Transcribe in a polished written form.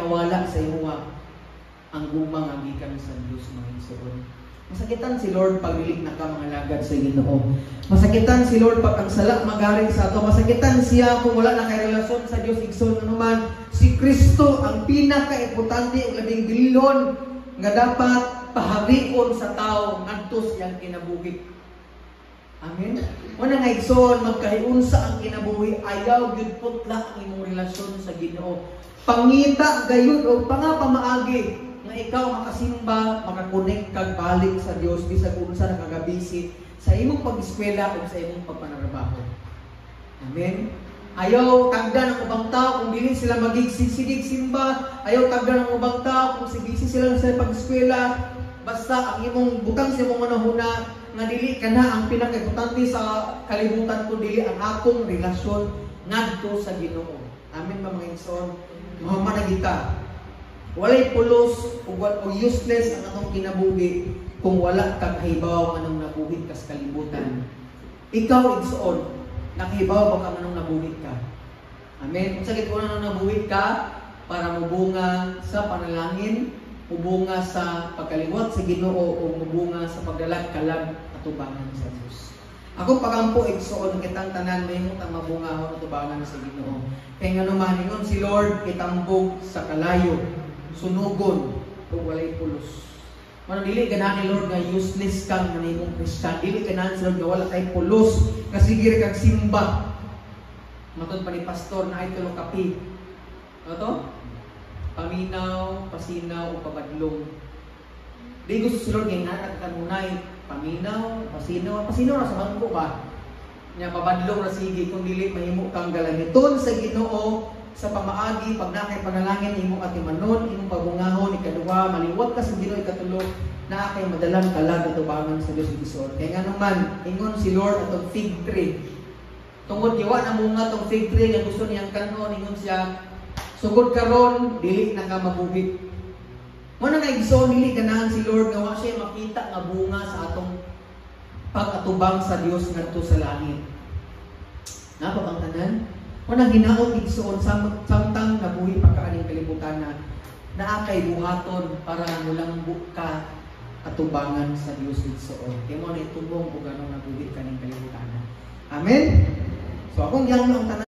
nawala sa imuha ang gumang ang gikan sa Dios mga igsoon. Masakitan si Lord pag dili na ka mga lagad sa Ginoo. Masakitan si Lord pag ang sala magaring sa ato. Masakitan siya kung wala na kay relasyon sa Dios igsoon anuman. Si Kristo ang pinaka-importante ug labing bilon nga dapat pahabion sa tao ngadto siyang kinabuhi. Amen. Wala nga igsoon magkahiunsa ang kinabuhi, ayaw gyud putla ang imong relasyon sa Ginoo. Pangita gayud o pamaagi nga ikaw makasimba, makakonek kag balik sa Dios bisag unsa nakagabisit sa imong pag-eskwela o sa imong pagpanarbaho. Amen. Ayaw tagda ng ubang tao kung dili sila magigsisigig simba, ayaw tagda ng ubang tao kung busy sila sa pag-eskwela. Basta ang imong butang sa imong manahuna nga dili kana ang pinaka-importante sa kalibutan ko, dili ang akong relasyon ngadto sa Ginoo. Amen ba mga igsoon? Mahuman na kita. Walay pulos o useless ang atong kinabuhi kung wala kang kahibaw anong nabuhi ka sa kalibutan. Ikaw igsoon, nakahibaw ba ka anong nabuhi ka? Amen. Kung sakit ko anong nabuhi ka para mubunga sa panalangin, mubunga sa pagkaliwat sa Ginoo o mubunga sa pagdalag kalag atubangan sa Dios. Ako pagampo igsoon kitang tanan mahimong ang mabungahon atubangan sa Ginoo. Kay ngano man ingon si Lord kitambog sa kalayo, sunugon ug walay pulos. Mano dili ganahan ni Lord nga useless kang manimong Kristiyan. Dili ganahan si Lord nga wala kay pulos, nga sige kag simba. Matod pa ni pastor na ay tulong kapi. Ano to? Paminaw, pasinaw, o pabadlong. Di gusto si Lord ngayon natin kanunay. Paminaw, pasinaw na sa bangko ba? Nya pabadlong na sige kung dili mahimo kang galamiton sa Ginoo sa pamaagi, pag nakay panalangin imong atimanon, imong pabungahon, ikaduha, maliwat ka sa Ginoo, ikatulo, na kay madalang kalag atubangan sa Dios igsoon. Kaya nga naman, ingon si Lord atong fig tree. Tungod giwa na munga tong fig tree nga gusto niyang kanon, ingon siya, sugod karon dili na ka mabuhi. Muna nga igsoon dili ganahan si Lord nga wa siya makita nga bunga sa atong pag-atubang sa Dios ngadto sa langit. Napa bang tanan? Muna ginaot igsoon samtang nabuhi pa ka aning kalibutan na akay buhaton para mulangbo ka atubangan sa Dios igsoon. Kay mo na itubong kung ganong nabuhi ka ning kalibutan. Amen. So akong yang ang tanan